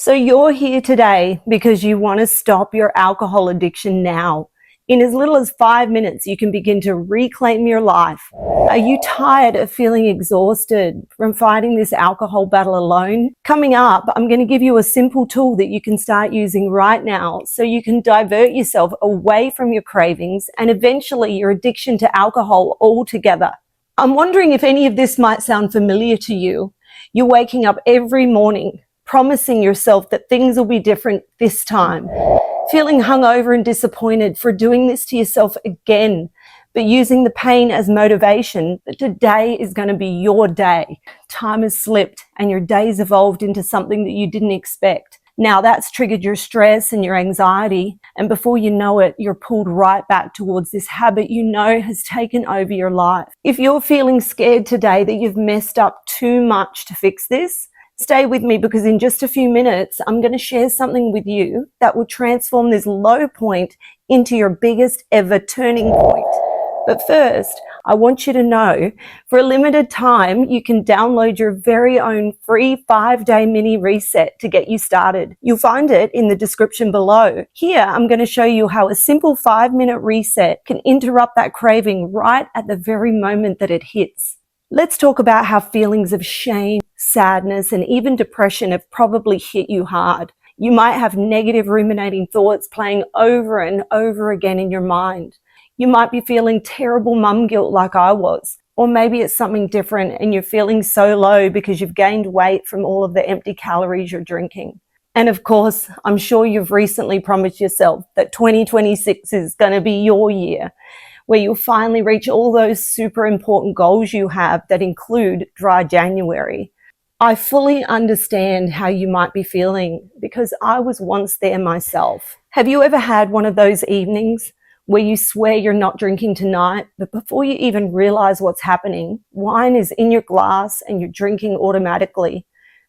So you're here today because you want to stop your alcohol addiction now. In as little as 5 minutes, you can begin to reclaim your life. Are you tired of feeling exhausted from fighting this alcohol battle alone? Coming up, I'm going to give you a simple tool that you can start using right now so you can divert yourself away from your cravings and eventually your addiction to alcohol altogether. I'm wondering if any of this might sound familiar to you. You're waking up every morning, promising yourself that things will be different this time, feeling hungover and disappointed for doing this to yourself again, but using the pain as motivation that today is going to be your day. Time has slipped and your day's evolved into something that you didn't expect. Now that's triggered your stress and your anxiety, and before you know it, you're pulled right back towards this habit you know has taken over your life. If you're feeling scared today that you've messed up too much to fix this, stay with me, because in just a few minutes, I'm going to share something with you that will transform this low point into your biggest ever turning point. But first, I want you to know, for a limited time, you can download your very own free 5-day mini reset to get you started. You'll find it in the description below. Here, I'm going to show you how a simple 5-minute reset can interrupt that craving right at the very moment that it hits. Let's talk about how feelings of shame, sadness, and even depression have probably hit you hard. You might have negative ruminating thoughts playing over and over again in your mind. You might be feeling terrible mum guilt like I was. Or maybe it's something different and you're feeling so low because you've gained weight from all of the empty calories you're drinking. And of course, I'm sure you've recently promised yourself that 2026 is going to be your year, where you'll finally reach all those super important goals you have that include dry January. I fully understand how you might be feeling because I was once there myself. Have you ever had one of those evenings where you swear you're not drinking tonight, but before you even realize what's happening, wine is in your glass and you're drinking automatically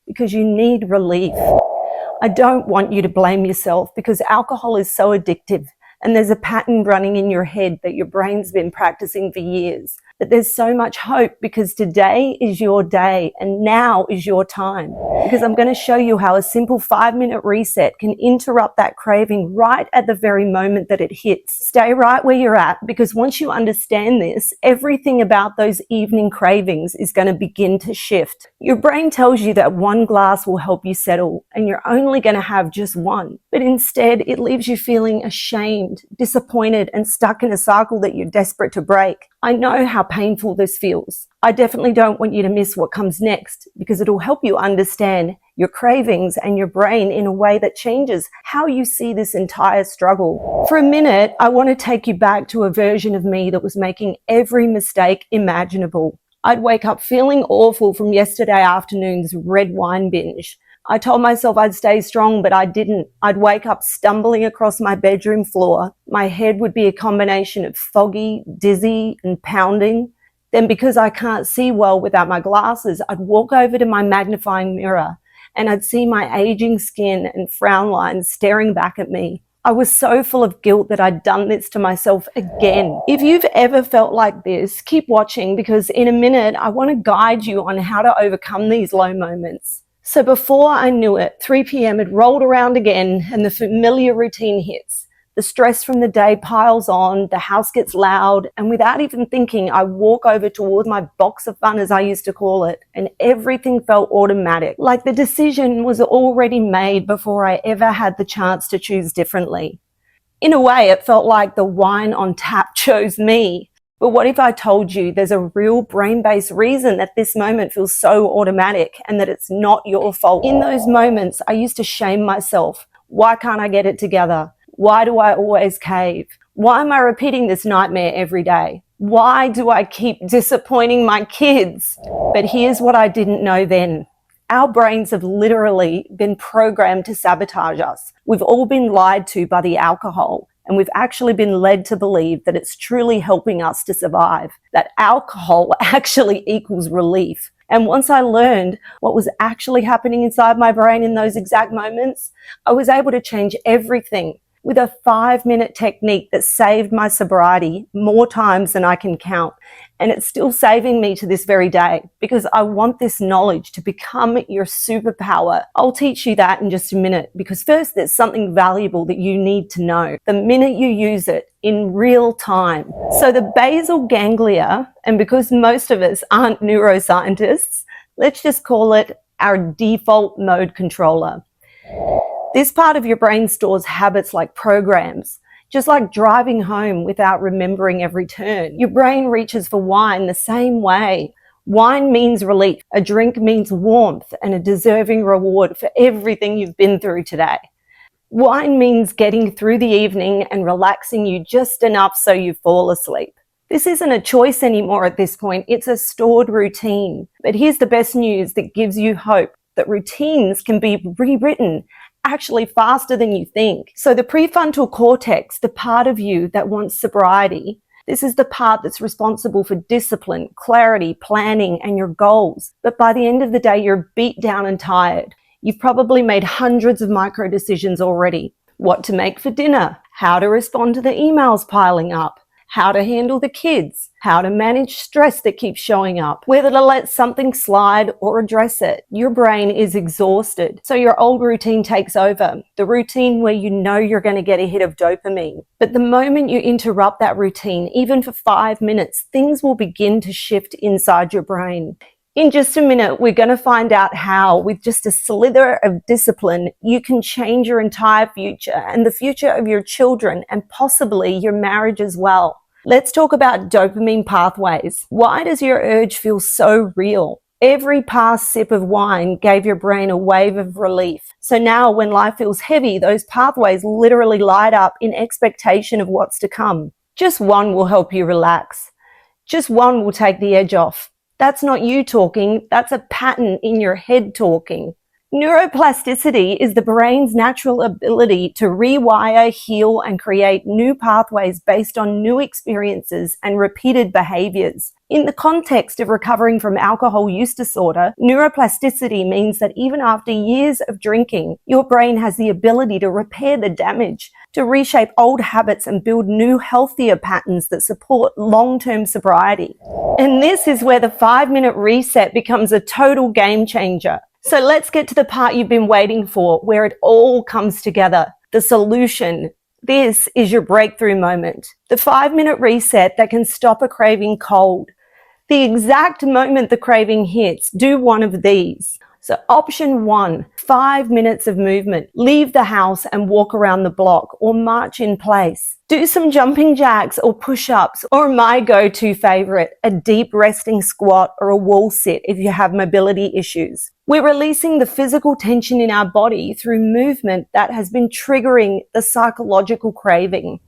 because you need relief? I don't want you to blame yourself because alcohol is so addictive. And there's a pattern running in your head that your brain's been practicing for years. But there's so much hope because today is your day and now is your time. Because I'm going to show you how a simple 5-minute reset can interrupt that craving right at the very moment that it hits. Stay right where you're at, because once you understand this, everything about those evening cravings is going to begin to shift. Your brain tells you that one glass will help you settle and you're only going to have just one. But instead, it leaves you feeling ashamed, disappointed, and stuck in a cycle that you're desperate to break. I know how painful this feels. I definitely don't want you to miss what comes next, because it'll help you understand your cravings and your brain in a way that changes how you see this entire struggle. For a minute, I want to take you back to a version of me that was making every mistake imaginable. I'd wake up feeling awful from yesterday afternoon's red wine binge. I told myself I'd stay strong, but I didn't. I'd wake up stumbling across my bedroom floor. My head would be a combination of foggy, dizzy, and pounding. Then, because I can't see well without my glasses, I'd walk over to my magnifying mirror and I'd see my aging skin and frown lines staring back at me. I was so full of guilt that I'd done this to myself again. If you've ever felt like this, keep watching, because in a minute, I want to guide you on how to overcome these low moments. So before I knew it, 3 p.m. had rolled around again and the familiar routine hits. The stress from the day piles on, the house gets loud, and without even thinking, I walk over towards my box of fun, as I used to call it, and everything felt automatic, like the decision was already made before I ever had the chance to choose differently. In a way, it felt like the wine on tap chose me. But what if I told you there's a real brain-based reason that this moment feels so automatic and that it's not your fault? In those moments, I used to shame myself. Why can't I get it together? Why do I always cave? Why am I repeating this nightmare every day? Why do I keep disappointing my kids? But here's what I didn't know then. Our brains have literally been programmed to sabotage us. We've all been lied to by the alcohol. And we've actually been led to believe that it's truly helping us to survive, that alcohol actually equals relief. And once I learned what was actually happening inside my brain in those exact moments, I was able to change everything. with a 5-minute technique that saved my sobriety more times than I can count. And it's still saving me to this very day because I want this knowledge to become your superpower. I'll teach you that in just a minute because first there's something valuable that you need to know the minute you use it in real time. So the basal ganglia, and because most of us aren't neuroscientists, let's just call it our default mode controller. This part of your brain stores habits like programs. Just like driving home without remembering every turn. Your brain reaches for wine the same way. Wine means relief. A drink means warmth and a deserving reward for everything you've been through today. Wine means getting through the evening and relaxing you just enough so you fall asleep. This isn't a choice anymore at this point. It's a stored routine. But here's the best news that gives you hope, that routines can be rewritten actually faster than you think. So the prefrontal cortex, the part of you that wants sobriety, this is the part that's responsible for discipline, clarity, planning, and your goals. But by the end of the day, you're beat down and tired. You've probably made hundreds of micro decisions already. What to make for dinner, how to respond to the emails piling up, how to handle the kids, how to manage stress that keeps showing up, whether to let something slide or address it. Your brain is exhausted, so your old routine takes over, the routine where you know you're going to get a hit of dopamine. But the moment you interrupt that routine, even for 5 minutes, things will begin to shift inside your brain. In just a minute, we're going to find out how, with just a slither of discipline, you can change your entire future and the future of your children and possibly your marriage as well. Let's talk about dopamine pathways. Why does your urge feel so real? Every past sip of wine gave your brain a wave of relief. So now when life feels heavy, those pathways literally light up in expectation of what's to come. Just one will help you relax. Just one will take the edge off. That's not you talking, that's a pattern in your head talking. Neuroplasticity is the brain's natural ability to rewire, heal, and create new pathways based on new experiences and repeated behaviors. In the context of recovering from alcohol use disorder, neuroplasticity means that even after years of drinking, your brain has the ability to repair the damage, to reshape old habits and build new, healthier patterns that support long-term sobriety. And this is where the 5-minute reset becomes a total game changer. So let's get to the part you've been waiting for, where it all comes together. The solution. This is your breakthrough moment. The 5-minute reset that can stop a craving cold. The exact moment the craving hits, do one of these. So option 1, 5 minutes of movement. Leave the house and walk around the block or march in place. Do some jumping jacks or push-ups, or my go-to favorite, a deep resting squat or a wall sit if you have mobility issues. We're releasing the physical tension in our body through movement that has been triggering the psychological craving.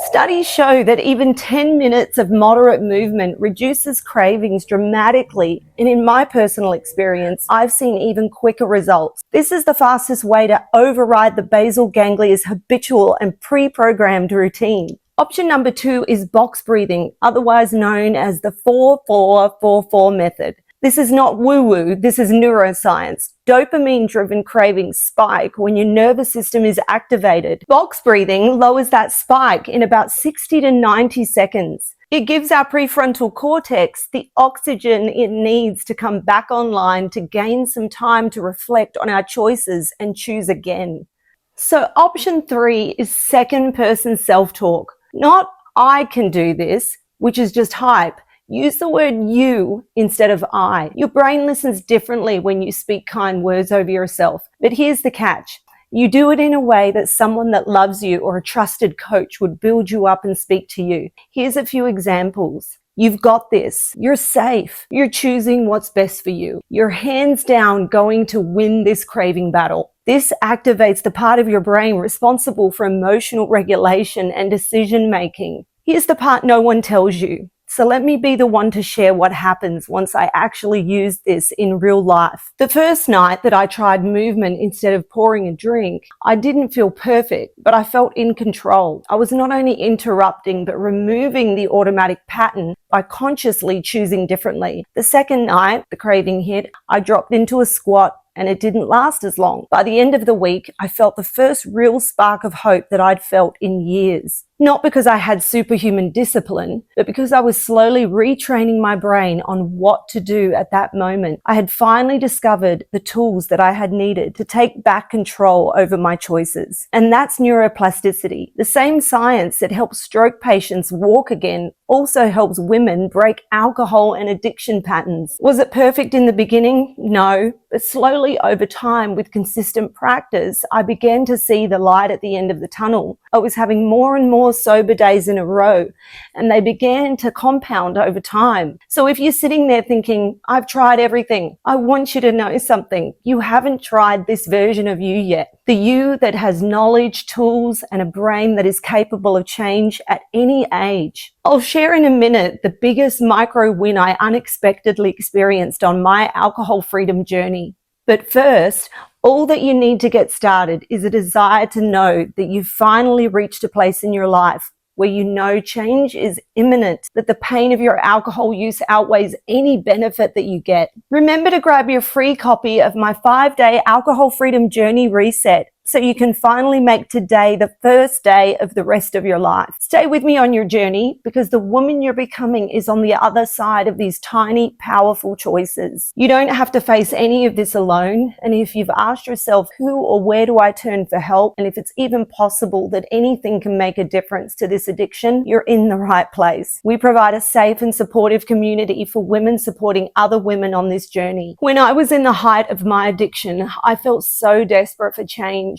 Studies show that even 10 minutes of moderate movement reduces cravings dramatically, and in my personal experience, I've seen even quicker results. This is the fastest way to override the basal ganglia's habitual and pre-programmed routine. Option number 2 is box breathing, otherwise known as the 4-4-4-4 method. This is not woo-woo, this is neuroscience. Dopamine-driven cravings spike when your nervous system is activated. Box breathing lowers that spike in about 60 to 90 seconds. It gives our prefrontal cortex the oxygen it needs to come back online to gain some time to reflect on our choices and choose again. So option 3 is second-person self-talk. Not I can do this, which is just hype. Use the word you instead of I. Your brain listens differently when you speak kind words over yourself. But here's the catch. You do it in a way that someone that loves you or a trusted coach would build you up and speak to you. Here's a few examples. You've got this. You're safe. You're choosing what's best for you. You're hands down going to win this craving battle. This activates the part of your brain responsible for emotional regulation and decision making. Here's the part no one tells you. So let me be the one to share what happens once I actually use this in real life. The first night that I tried movement instead of pouring a drink, I didn't feel perfect, but I felt in control. I was not only interrupting, but removing the automatic pattern by consciously choosing differently. The second night the craving hit, I dropped into a squat, and it didn't last as long. By the end of the week, I felt the first real spark of hope that I'd felt in years. Not because I had superhuman discipline, but because I was slowly retraining my brain on what to do at that moment. I had finally discovered the tools that I had needed to take back control over my choices. And that's neuroplasticity. The same science that helps stroke patients walk again also helps women break alcohol and addiction patterns. Was it perfect in the beginning? No, but slowly over time with consistent practice, I began to see the light at the end of the tunnel. I was having more and more sober days in a row, and they began to compound over time. So if you're sitting there thinking, I've tried everything, I want you to know something. You haven't tried this version of you yet. The you that has knowledge, tools, and a brain that is capable of change at any age. I'll share in a minute the biggest micro win I unexpectedly experienced on my alcohol freedom journey. But first, all that you need to get started is a desire to know that you've finally reached a place in your life where you know change is imminent, that the pain of your alcohol use outweighs any benefit that you get. Remember to grab your free copy of my 5-day alcohol freedom journey reset so you can finally make today the first day of the rest of your life. Stay with me on your journey because the woman you're becoming is on the other side of these tiny, powerful choices. You don't have to face any of this alone. And if you've asked yourself, who or where do I turn for help? And if it's even possible that anything can make a difference to this addiction, you're in the right place. We provide a safe and supportive community for women supporting other women on this journey. When I was in the height of my addiction, I felt so desperate for change.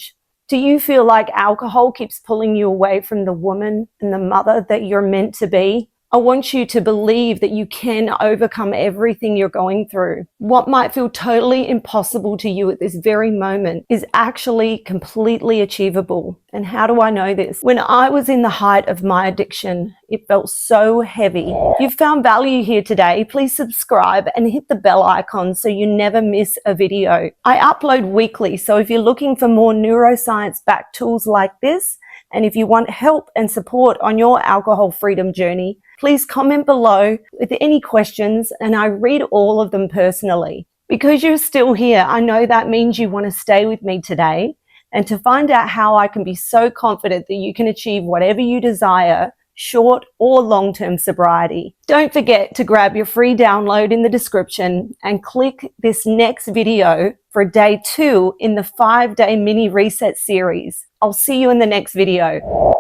Do you feel like alcohol keeps pulling you away from the woman and the mother that you're meant to be? I want you to believe that you can overcome everything you're going through. What might feel totally impossible to you at this very moment is actually completely achievable. And how do I know this? When I was in the height of my addiction, it felt so heavy. If you've found value here today, please subscribe and hit the bell icon so you never miss a video. I upload weekly, so if you're looking for more neuroscience-backed tools like this, and if you want help and support on your alcohol freedom journey, please comment below with any questions and I read all of them personally. Because you're still here, I know that means you want to stay with me today. And to find out how I can be so confident that you can achieve whatever you desire, short or long-term sobriety, don't forget to grab your free download in the description and click this next video for day 2 in the 5-day mini reset series. I'll see you in the next video.